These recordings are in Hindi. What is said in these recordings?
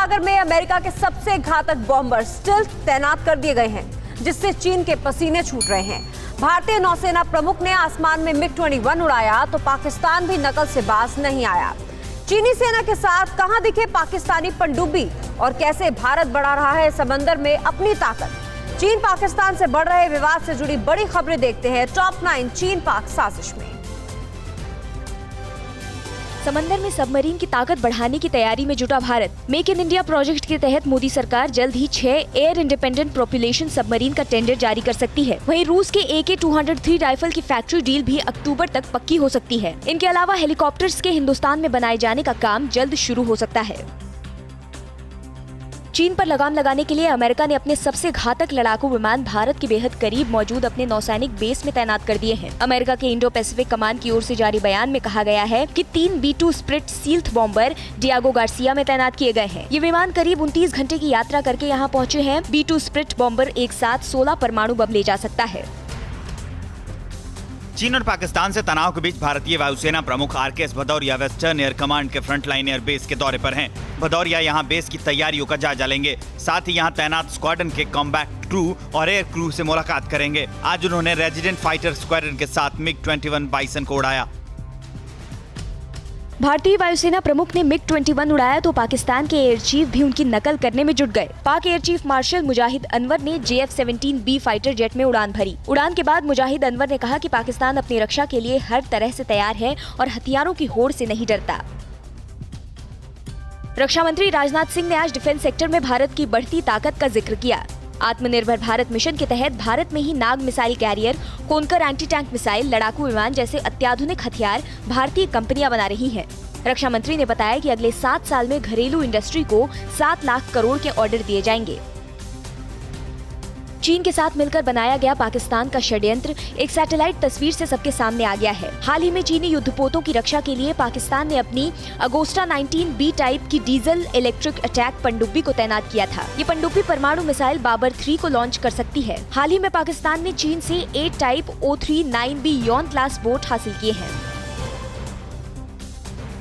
सागर में अमेरिका के सबसे घातक बॉम्बर स्टिल्थ तैनात कर दिए गए हैं, जिससे चीन के पसीने छूट रहे हैं। भारतीय नौसेना प्रमुख ने आसमान में MiG-21 उड़ाया तो पाकिस्तान भी नकल से बाज नहीं आया। चीनी सेना के साथ कहां दिखे पाकिस्तानी पनडुब्बी और कैसे भारत बढ़ा रहा है समंदर में अपनी ताकत। चीन पाकिस्तान से बढ़ रहे विवाद से जुड़ी बड़ी खबरें देखते हैं टॉप 9 चीन पाक साजिश में। समंदर में सबमरीन की ताकत बढ़ाने की तैयारी में जुटा Bharat. Make in India project के तहत मोदी सरकार जल्द ही 6 एयर इंडिपेंडेंट प्रोपल्शन सबमरीन का टेंडर जारी कर सकती है। वहीं रूस के AK-203 राइफल की फैक्ट्री डील भी अक्टूबर तक पक्की हो सकती है। इनके अलावा हेलीकॉप्टर्स के हिंदुस्तान में बनाए जाने का काम जल्द शुरू हो सकता है। चीन पर लगाम लगाने के लिए अमेरिका ने अपने सबसे घातक लड़ाकू विमान भारत के बेहद करीब मौजूद अपने नौसैनिक बेस में तैनात कर दिए हैं। अमेरिका के इंडो पैसिफिक कमांड की ओर से जारी बयान में कहा गया है कि 3 B-2 split stealth bomber Diego Garcia में तैनात किए गए हैं। ये विमान करीब 29 घंटे की यात्रा करके यहाँ पहुँचे हैं। B-2 स्प्लिट बॉम्बर एक साथ 16 परमाणु बम ले जा सकता है। चीन और पाकिस्तान से तनाव के बीच भारतीय वायुसेना प्रमुख RKS Bhadauria western air command के फ्रंटलाइन एयर बेस के दौरे पर हैं। भदौरिया यहां बेस की तैयारियों का जायजा लेंगे। साथ ही यहां तैनात स्क्वाड्रन के कॉम्बैट क्रू और एयर क्रू से मुलाकात करेंगे। आज उन्होंने रेजिडेंट फाइटर स्क्वाड्रन के साथ MiG-21 बाइसन को उड़ाया। भारतीय वायुसेना प्रमुख ने MiG-21 उड़ाया तो पाकिस्तान के एयर चीफ भी उनकी नकल करने में जुट गए। पाक एयर चीफ मार्शल मुजाहिद अनवर ने JF-17B फाइटर जेट में उड़ान भरी। उड़ान के बाद मुजाहिद अनवर ने कहा कि पाकिस्तान अपनी रक्षा के लिए हर तरह से तैयार है और हथियारों की होड़ से नहीं डरता। रक्षा मंत्री राजनाथ सिंह ने आज डिफेंस सेक्टर में भारत की बढ़ती ताकत का जिक्र किया। आत्मनिर्भर भारत मिशन के तहत भारत में ही Nag missile carrier, Konkurs anti tank missile, लड़ाकू विमान जैसे अत्याधुनिक हथियार भारतीय कंपनियां बना रही हैं। रक्षा मंत्री ने बताया कि अगले 7 साल में घरेलू इंडस्ट्री को 7 लाख करोड़ के ऑर्डर दिए जाएंगे। चीन के साथ मिलकर बनाया गया पाकिस्तान का षड्यंत्र एक सैटेलाइट तस्वीर से सबके सामने आ गया है। हाल ही में चीनी युद्धपोतों की रक्षा के लिए पाकिस्तान ने अपनी अगोस्टा 19B टाइप की डीजल इलेक्ट्रिक अटैक पनडुब्बी को तैनात किया था। ये पनडुब्बी परमाणु मिसाइल बाबर 3 को लॉन्च कर सकती है। हाल ही में पाकिस्तान ने चीन से A type O39B Yon class boat हासिल किए हैं।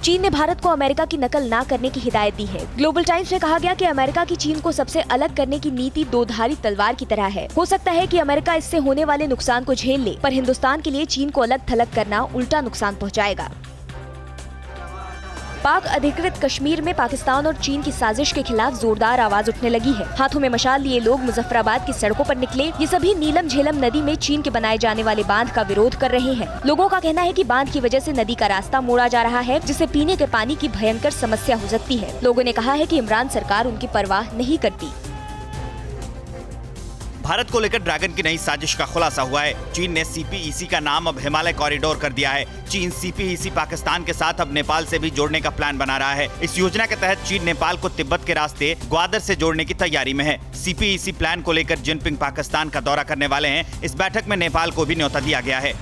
चीन ने भारत को अमेरिका की नकल ना करने की हिदायत दी है। ग्लोबल टाइम्स में कहा गया कि अमेरिका की चीन को सबसे अलग करने की नीति दोधारी तलवार की तरह है। हो सकता है कि अमेरिका इससे होने वाले नुकसान को झेल ले, पर हिंदुस्तान के लिए चीन को अलग थलग करना उल्टा नुकसान पहुंचाएगा। पाक अधिकृत कश्मीर में पाकिस्तान और चीन की साजिश के खिलाफ जोरदार आवाज उठने लगी है। हाथों में मशाल लिए लोग मुजफ्फराबाद की सड़कों पर निकले। ये सभी नीलम झेलम नदी में चीन के बनाए जाने वाले बांध का विरोध कर रहे हैं। लोगों का कहना है कि बांध की वजह से नदी का रास्ता मोड़ा जा रहा है, जिससे पीने के पानी की भयंकर समस्या हो सकती है। लोगों ने कहा है कि इमरान सरकार उनकी परवाह नहीं करती। भारत को लेकर ड्रैगन की नई साजिश का खुलासा हुआ है। चीन ने CPEC का नाम अब हिमालय कॉरिडोर कर दिया है। चीन CPEC पाकिस्तान के साथ अब नेपाल से भी जोड़ने का प्लान बना रहा है। इस योजना के तहत चीन नेपाल को तिब्बत के रास्ते ग्वादर से जोड़ने की तैयारी में है। CPEC प्लान को लेकर जिनपिंग पाकिस्तान का दौरा करने वाले हैं। इस बैठक में नेपाल को भी न्योता दिया गया है।